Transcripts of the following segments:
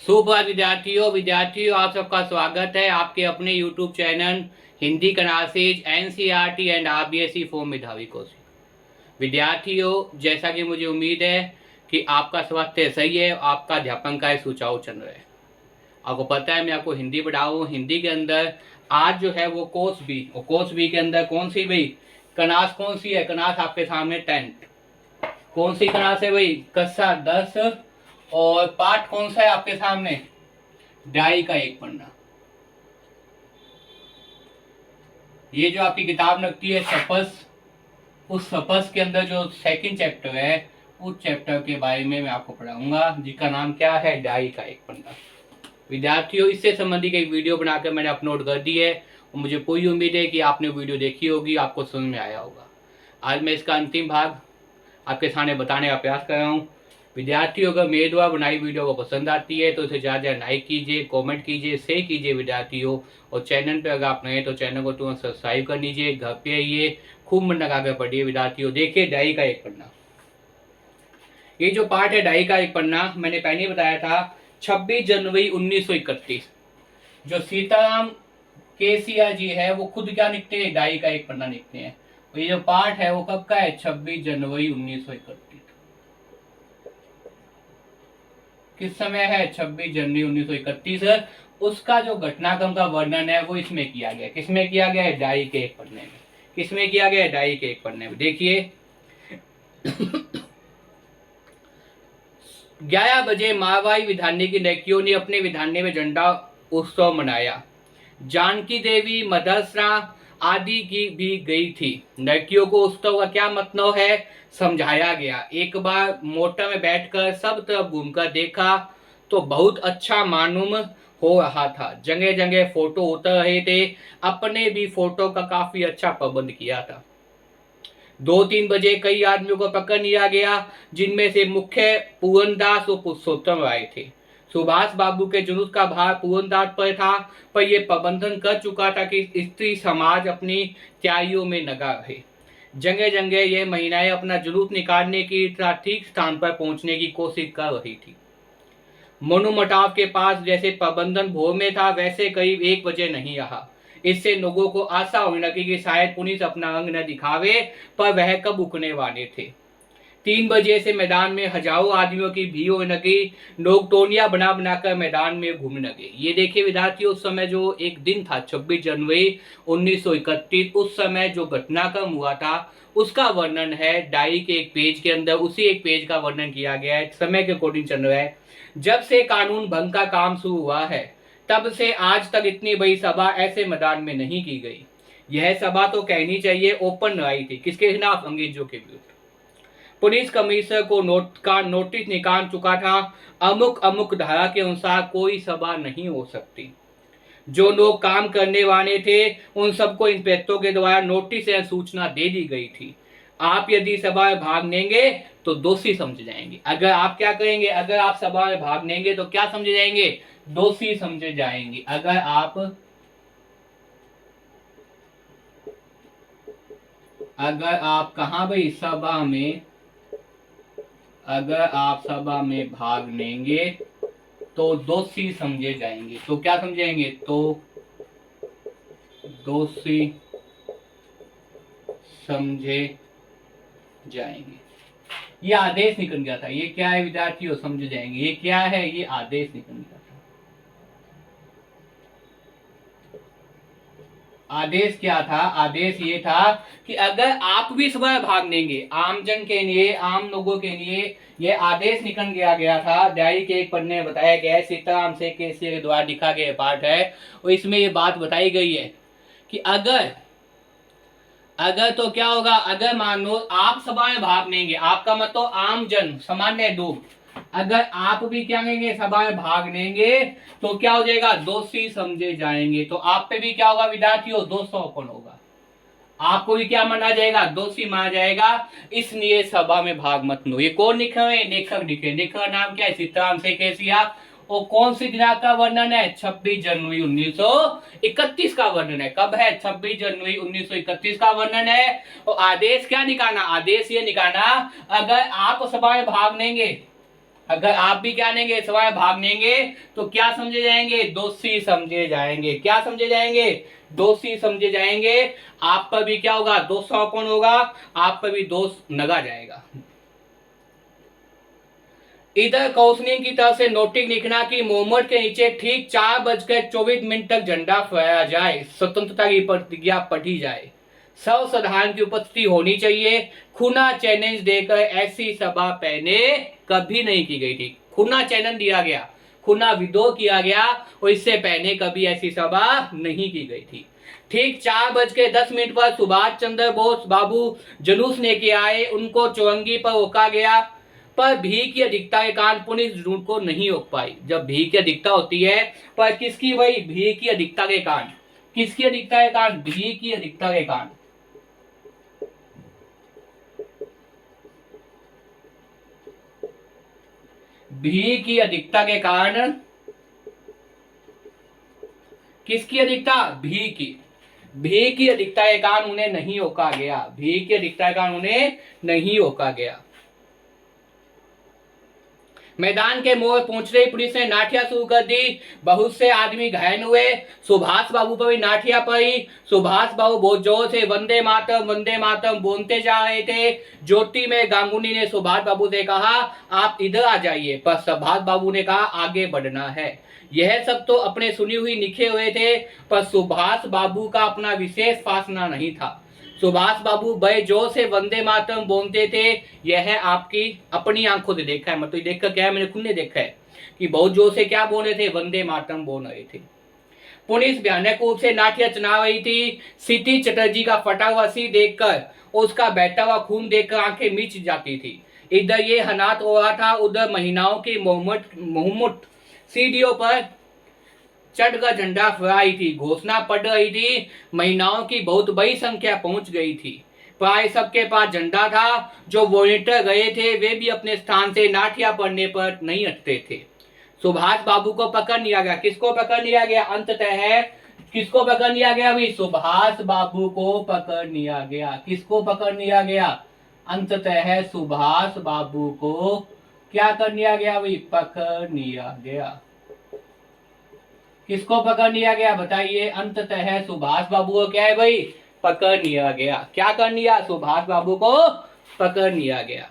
सुप्रभात विद्यार्थियों आप सबका स्वागत है आपके अपने YouTube channel Hindi classes NCERT and RBSE form मेधावी कोचिंग। विद्यार्थियों, जैसा कि मुझे उम्मीद है कि आपका स्वास्थ्य सही है, आपका अध्यापन कार्य सुचारू चल रहा है। आपको पता है मैं आपको हिंदी पढ़ा हूँ। हिंदी के अंदर आज जो है वो कोर्स बी के अंदर कौन सी भाई क्लास कौन सी है? क्लास आपके सामने 10th। कौन सी क्लास है भाई? कक्षा 10। और पाठ कौन सा है आपके सामने? डाई का एक पन्ना। ये जो आपकी किताब लगती है सपस, उस सपस के अंदर जो सेकंड चैप्टर है उस चैप्टर के बारे में मैं आपको पढ़ाऊंगा, जिसका नाम क्या है? डाई का एक पन्ना। विद्यार्थियों, इससे संबंधित एक वीडियो बनाकर मैंने अपलोड कर दी है और मुझे पूरी उम्मीद है कि आपने वीडियो देखी होगी, आपको समझ में आया होगा। आज मैं इसका अंतिम भाग आपके सामने बताने का प्रयास कर रहा हूँ। विद्यार्थियों, अगर मेरे द्वारा बनाई वीडियो को पसंद आती है तो इसे ज़्यादा लाइक कीजिए, कमेंट कीजिए, शेयर कीजिए विद्यार्थियों। और चैनल पे अगर आप नए तो चैनल को तुरंत सब्सक्राइब कर लीजिए। घर पे आइए, खूब मन लगा कर पढ़िए विद्यार्थियों। देखिए डाई का एक पन्ना। ये जो पाठ है डाई का एक पन्ना, मैंने पहले बताया था 26 जनवरी 1931 जो सीताराम केसीआर जी है वो खुद क्या लिखते हैं? डाई का एक पन्ना लिखते हैं। तो ये जो पाठ है वो कब का है? 26 जनवरी 1931। किस समय है? 26 जनवरी 1931। उसका जो घटनाक्रम का वर्णन है वो इसमें किया गया। किसमें किया गया है? डाई के एक पन्ने में। किसमें किया गया है? डाई के एक पन्ने में। देखिए 11 बजे मारवाड़ी विधानी की लड़कियों ने अपने विधाने में झंडा उत्सव मनाया। जानकी देवी, मदरसा आदि की भी गई थी। लड़कियों को उत्सव का क्या मतलब है समझाया गया। एक बार मोटर में बैठकर सब तरफ घूमकर देखा तो बहुत अच्छा मालूम हो रहा था। जगह जगह फोटो उतर रहे थे। अपने भी फोटो का काफी अच्छा प्रबंध किया था। 2-3 बजे कई आदमियों को पकड़ लिया गया, जिनमें से मुख्य पूरनदास और पुरुषोत्तम राय थे। सुभाष बाबू के जुलूस का भार पूरनदास पर था, पर यह प्रबंधन कर चुका था कि स्त्री समाज अपनी तैयारियों में लगा रहे। जगह जगह ये महिलाएं अपना जुलूस निकालने की ठीक स्थान पर पहुंचने की कोशिश कर रही थी। मनु मटाव के पास जैसे प्रबंधन भोर में था, वैसे करीब 1 बजे नहीं रहा। इससे लोगों को आशा होने लगी कि शायद पुलिस अपना अंग न दिखावे, पर वह कब रुकने वाले थे। 3 बजे से मैदान में हजारों आदमियों की भीड़ होने लगी। लोग टोलियां बना बनाकर मैदान में घूमने लगे। ये देखिए विद्यार्थियों, उस समय जो एक दिन था 26 जनवरी 1931, उस समय जो घटनाक्रम हुआ था उसका वर्णन है डायरी के एक पेज के अंदर। उसी एक पेज का वर्णन किया गया है। समय के अकॉर्डिंग चल रहा है। जब से कानून भंग का काम शुरू हुआ है तब से आज तक इतनी बड़ी सभा ऐसे मैदान में नहीं की गई। यह सभा तो कहनी चाहिए ओपन लड़ाई थी। किसके खिलाफ? अंग्रेजों के विरुद्ध। पुलिस कमिश्नर को नोटिस निकाल चुका था। अमुक अमुक धारा के अनुसार कोई सभा नहीं हो सकती। जो लोग काम करने वाले थे उन सबको इंस्पेक्टरों के द्वारा नोटिस या सूचना दे दी गई थी। आप यदि सभा में भाग लेंगे तो दोषी समझे जाएंगे। अगर आप क्या करेंगे? अगर आप सभा में भाग लेंगे तो क्या समझे जाएंगे? दोषी समझे जाएंगे। अगर आप कहां भाई? सभा में। अगर आप सभा में भाग लेंगे तो दोषी समझे जाएंगे। तो क्या समझेंगे? तो दोषी समझे जाएंगे। ये आदेश निकल गया था। ये क्या है विद्यार्थियों? समझ जाएंगे। ये क्या है? ये आदेश निकल गया था। आदेश क्या था? आदेश ये था कि अगर आप भी सभा में भाग लेंगे, आमजन के लिए, आम लोगों के लिए ये आदेश निकल गया था। डायरी के एक पन्ने में बताया गया है, सीताराम से केसीआर के द्वारा लिखा गया पाठ है और इसमें ये बात बताई गई है कि अगर तो क्या होगा? अगर मान लो आप सभा में भाग लेंगे, आपका मतलब आमजन, सामान्य लोग, अगर आप भी क्या लेंगे? सभा में भाग लेंगे तो क्या हो जाएगा? दोषी समझे जाएंगे। तो आप पे भी क्या होगा विद्यार्थियों? दोषारोपण होगा। आपको भी क्या माना जाएगा? दोषी माना जाएगा। इसलिए सभा में भाग मत लो। ये कौन लिखे हुए? लेखक लिखे। लेखक का नाम क्या है? सीताराम से केसीआर। और कौन सी दिनांक का वर्णन है? 26 जनवरी 1931 का वर्णन है। कब है? 26 जनवरी 1931 का वर्णन है। और आदेश क्या निकालना? आदेश ये निकालना अगर आप सभा में भाग लेंगे, अगर आप भी क्या लेंगे, सवाल भाग लेंगे तो क्या समझे जाएंगे, दोषी समझे जाएंगे। क्या समझे जाएंगे, दोषी समझे जाएंगे। आप पर भी क्या होगा, दोषारोपण होगा, आप पर भी दोष लगा जाएगा। इधर काउंसलिंग की तरफ से नोटिस लिखना कि मोहम्मद के नीचे ठीक 4:24 तक झंडा फहराया जाए, स्वतंत्रता की प्रतिज्ञा पढ़ी जाए, सर्वसाधारण की उपस्थिति होनी चाहिए। खुला चैलेंज देकर ऐसी सभा पहले कभी नहीं की गई थी। खुला चैलेंज दिया गया, खुला विद्रोह किया गया और इससे पहले कभी ऐसी सभा नहीं की गई थी। ठीक 4:10 पर सुभाष चंद्र बोस बाबू जुलूस लेके आए, उनको चौरंगी पर रोका गया, पर भीड़ की अधिकता के कारण पुलिस जुलूस को नहीं रोक पाई। जब भीड़ की अधिकता होती है, पर किसकी, वही भीड़ की अधिकता के कारण, किसकी अधिकता के कारण, भीड़ की अधिकता के कारण। भीड़ की अधिकता के कारण, किसकी अधिकता, भीड़ की अधिकता के कारण उन्हें नहीं रोका गया, भीड़ की अधिकता के कारण उन्हें नहीं रोका गया। मैदान के मोड़ पहुंचते ही पुलिस ने नाठिया शुरू कर दी, बहुत से आदमी घायल हुए। सुभाष बाबू पर भी नाठिया पड़ी। सुभाष बाबू बहुत जोर से वंदे मातरम बोलते जा रहे थे। ज्योति में गांगुली ने सुभाष बाबू से कहा, आप इधर आ जाइए, पर सुभाष बाबू ने कहा आगे बढ़ना है। यह सब तो अपने सुनी हुई लिखे हुए थे, पर सुभाष बाबू का अपना विशेष फासला नहीं था। सुभाष बाबू बड़े जोर से वंदे मातरम बोलते थे। यह आपकी अपनी आंखों से देखा है, मतलब देखकर क्या है, मैंने खुद ने देखा है कि बहुत जोर से क्या बोल रहे थे, वंदे मातरम बोल रहे थे। पुलिस भयानक रूप से नाठिया चला रही थी। सिटी चटर्जी का फटा हुआ सिर देखकर, उसका बहता हुआ खून देखकर आंखें मीच जाती थी। इधर ये हालात हो रहा था, उधर महिलाओं की मोहम्मद सीढ़ियों पर चढ़कर झंडा फहराई थी, घोषणा पढ़ रही थी। महिलाओं की बहुत बड़ी संख्या पहुंच गई थी। प्राय सबके पास झंडा था। जो वॉलंटियर गए थे वे भी अपने स्थान से नाठिया पढ़ने पर नहीं हटते थे। सुभाष बाबू को पकड़ लिया गया। किसको पकड़ लिया गया, अंततः है किसको पकड़ लिया गया भाई, सुभाष बाबू को पकड़ लिया गया। किसको पकड़ लिया गया, अंततः है सुभाष बाबू को क्या कर लिया गया भाई, पकड़ लिया गया। किसको पकड़ लिया गया बताइए, अंततः सुभाष बाबू को क्या है भाई, पकड़ लिया गया। क्या कर लिया, सुभाष बाबू को पकड़ लिया गया।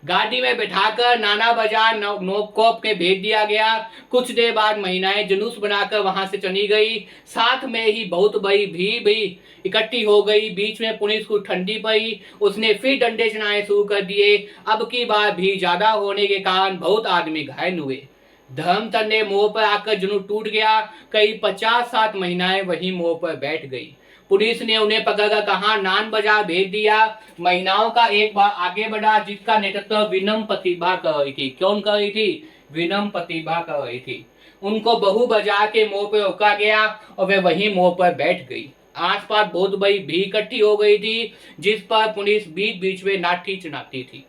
गाड़ी में बिठाकर नाना बाजार नोककोप के भेज दिया गया। कुछ देर बाद महिलाएं जुलूस बनाकर वहां से चली गई। साथ में ही बहुत बड़ी भीड़ भी इकट्ठी हो गई। बीच में पुलिस को ठंडी पड़ी, उसने फिर डंडे चलाने शुरू कर दिए। अब की बार भीड़ ज्यादा होने के कारण बहुत आदमी घायल हुए। धर्मतंडे मोड़ पर आकर जुनून टूट गया। कई 50-60 महिलाएं वहीं मोड़ पर बैठ गई। पुलिस ने उन्हें पकड़कर कहा नान बाजार भेज दिया। महिलाओं का एक बार आगे बढ़ा, जिसका नेतृत्व विनम्र प्रतिभा कर रही थी। कौन कर रही थी, विनम्र प्रतिभा कर रही थी। उनको बहु बाजार के मोड़ पर रोका गया और वे वहीं मोड़ पर बैठ गई। आसपास बहुत बड़ी भीड़ इकट्ठी हो गई थी, जिस पर पुलिस बीच बीच में लाठी चलाती थी।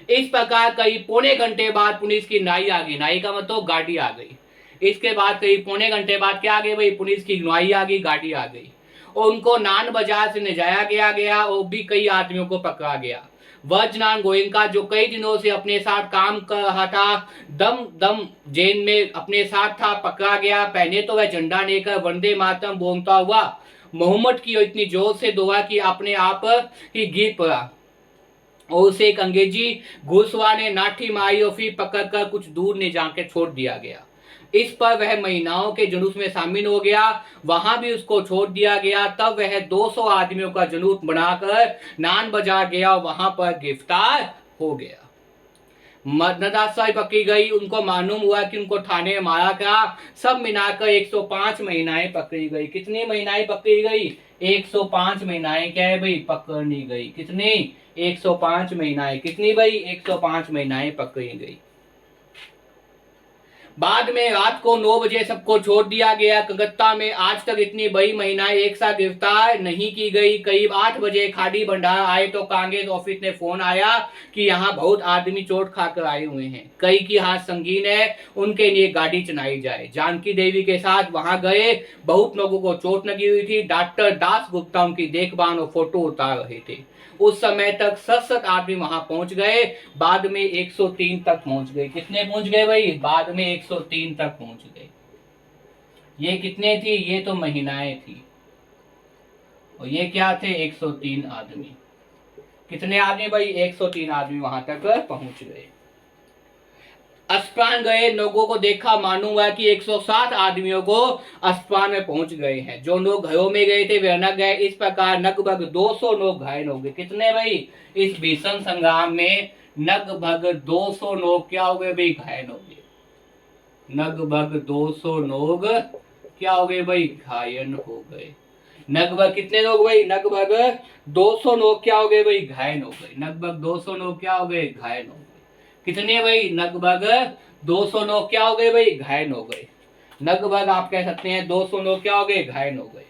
इस प्रकार करीब पौने घंटे बाद पुलिस की नाई आ गई। नाई का मतलब गाड़ी आ गई। इसके बाद करीब पौने घंटे बाद क्या आ गई भाई, पुलिस की नाई आ गई, गाड़ी आ गई और उनको नान बाजार से ले जाया गया और भी कई आदमियों को पकड़ा गया। वज्रनाथ गोयनका जो कई दिनों से अपने साथ काम कर रहा था, दम जेल में अपने साथ था, पकड़ा गया। पहले तो वह झंडा लेकर वंदे मातरम बोलता हुआ मोहम्मद की इतनी जोर से दुआ कि अपने आप ही गिर पड़ा और उसे एक अंग्रेजी घुसवा ने नाठी मारी और फिर पकड़कर कुछ दूर ले जाकर छोड़ दिया गया। इस पर वह महिलाओं के जुलूस में शामिल हो गया, वहां भी उसको छोड़ दिया गया। तब वह 200 आदमियों का जुलूस बनाकर नान बाजार गया और वहां पर गिरफ्तार हो गया। मदनदासा पकड़ी गई। उनको मालूम हुआ कि उनको थाने में मारा गया। सब मिलाकर 105 महिलाएं पकड़ी गई। कितनी महिलाएं पकड़ी गई, 105 महिलाएं क्या है भाई, पकड़ी गई। कितनी, 105 महिलाएं। कितनी भाई, 105 महिलाएं पकड़ी गई। बाद में रात को 9 बजे सबको छोड़ दिया गया। कलकत्ता में आज तक इतनी बड़ी महिलाएं एक साथ गिरफ्तार नहीं की गई। करीब 8 बजे खाड़ी भंडार आए तो कांग्रेस ऑफिस ने फोन आया कि यहाँ बहुत आदमी चोट खाकर आए हुए हैं, कई की हाथ संगीन है, उनके लिए गाड़ी चलाई जाए। जानकी देवी के साथ वहां गए, बहुत लोगों को चोट लगी हुई थी। डॉक्टर दास गुप्ता उनकी देखभाल और फोटो उतार रहे थे। उस समय तक 67 आदमी वहां पहुंच गए, बाद में 103 तक पहुंच गए। कितने पहुंच गए भाई? बाद में 103 तक पहुंच गए। ये कितने थी? ये तो महिलाएं थी, और ये क्या थे? 103 आदमी। कितने आदमी भाई? 103 आदमी वहां तक पहुंच गए। अस्पताल गए, लोगों को देखा, मालूम हुआ कि 107 आदमियों को अस्पताल में पहुंच गए हैं। जो लोग घरों में गए थे वे न गए। इस प्रकार लगभग 200 लोग घायल हो गए। कितने भाई? इस भीषण संग्राम में लगभग 200 लोग क्या हो गए भाई? घायल हो गए। लगभग 200 लोग क्या हो गए भाई? घायल हो गए। लगभग कितने लोग भाई? लगभग 200 लोग क्या हो गए भाई? घायल हो गए। लगभग 200 लोग क्या हो गए? घायल हो गए। कितने भाई? लगभग 200 लोग क्या हो गए भाई? घायल हो गए। लगभग आप कह सकते हैं 200 लोग क्या हो गए? घायल हो गए।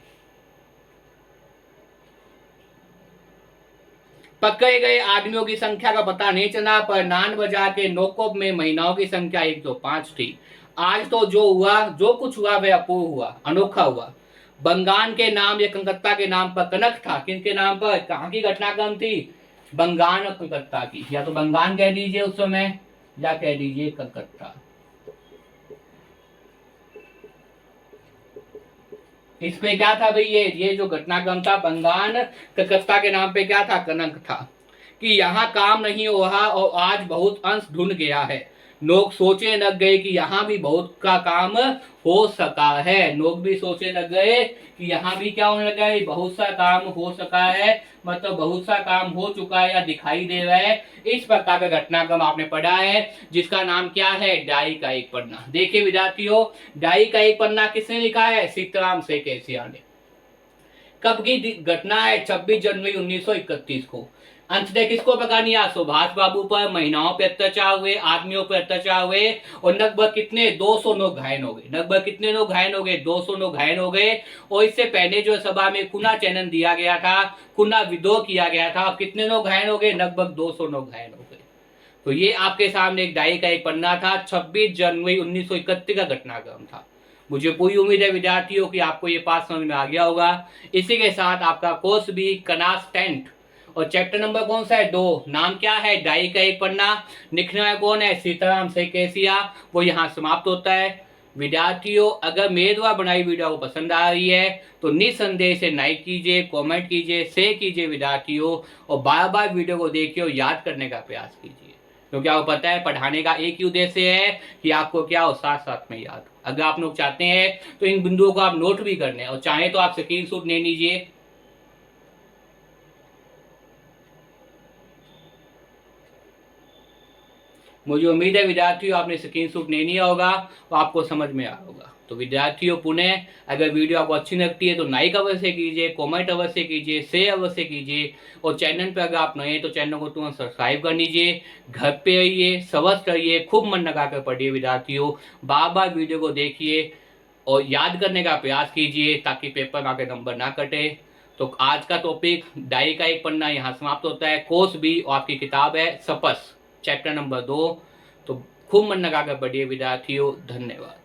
पकड़े गए आदमियों की संख्या का पता नहीं चला, पर नान बाजार के नोकोब में महिलाओं की संख्या 105 थी। आज तो जो हुआ, जो कुछ हुआ वह अपूर्व हुआ, अनोखा हुआ। बंगाल के नाम या कलकत्ता के नाम पर कनक था। किनके नाम पर? कहां की घटनाक्रम थी? बंगाल और कलकत्ता की। या तो बंगाल कह दीजिए उस समय, या कह दीजिए कलकत्ता। इस पे क्या था भाई? ये जो घटनाक्रम था बंगाल कलकत्ता के नाम पे क्या था? कनक था। कि यहाँ काम नहीं हो रहा और आज बहुत अंश ढूंढ गया है। लोग सोचने लग गए कि यहाँ भी बहुत का काम हो सका है। लोग भी सोचने लग गए कि यहाँ भी क्या होने लगा है? बहुत सा काम हो सका है, मतलब बहुत सा काम हो चुका है या दिखाई दे रहा है। इस प्रकार का घटनाक्रम आपने पढ़ा है, जिसका नाम क्या है? डायरी का एक पन्ना। देखिए विद्यार्थियों, डायरी का एक पन्ना किसने लिखा है? सीताराम शेखसिया ने। कब की घटना है? 26 जनवरी 1931 को। अंततः किसको पकड़ लिया? सुभाष बाबू पर। महिलाओं पर अत्याचार हुए, आदमियों पर अत्याचार हुए, और लगभग कितने? 200 लोग घायल हो गए। लगभग कितने लोग घायल हो गए? 200 लोग घायल हो गए। और इससे पहले जो सभा में खुला चैनल दिया गया था, खुला विद्रोह किया गया था, कितने लोग घायल हो गए? लगभग 200 लोग घायल हो गए। तो ये आपके सामने एक डायरी का एक पन्ना था। 26 जनवरी 1931 का घटनाक्रम था। मुझे पूरी उम्मीद है विद्यार्थियों की आपको ये पाठ समझ में आ गया होगा। इसी के साथ आपका कोर्स भी क्लास 10 और चैप्टर नंबर कौन सा है? 2। नाम क्या है? डायरी का एक पन्ना। लिखने वाला कौन है? सीताराम शेखसिया। वो यहाँ समाप्त होता है। विद्यार्थियों, अगर मेरे द्वारा बनाई वीडियो को पसंद आ रही है तो निसंदेह से लाइक कीजिए, कमेंट कीजिए, शेयर कीजिए विद्यार्थियों, और बार बार वीडियो को देखिए और याद करने का प्रयास कीजिए, क्योंकि आपको पता है पढ़ाने का एक ही उद्देश्य है कि आपको क्या हो? साथ साथ में याद हो। अगर आप लोग चाहते हैं तो इन बिंदुओं को आप नोट भी करने, और चाहे तो आप स्क्रीनशॉट ले लीजिए। मुझे उम्मीद है विद्यार्थियों आपने स्क्रीनशॉट ले लिया होगा और आपको समझ में आया होगा। तो विद्यार्थियों, पुनः अगर वीडियो आपको अच्छी लगती है तो लाइक अवश्य कीजिए, कमेंट अवश्य कीजिए, शेयर अवश्य कीजिए, और चैनल पर अगर आप नए हैं तो चैनल को तुरंत सब्सक्राइब कर लीजिए। घर पे रहिए, स्वस्थ रहिए, खूब मन लगाकर पढ़िए विद्यार्थियों। बार बार वीडियो को देखिए और याद करने का प्रयास कीजिए, ताकि पेपर में आपके नंबर ना कटे। तो आज का टॉपिक डायरी का एक पन्ना यहाँ समाप्त होता है। कोर्स भी और आपकी किताब है सपस, चैप्टर नंबर 2। तो खूब मन लगाकर पढ़िए विद्यार्थियों। धन्यवाद।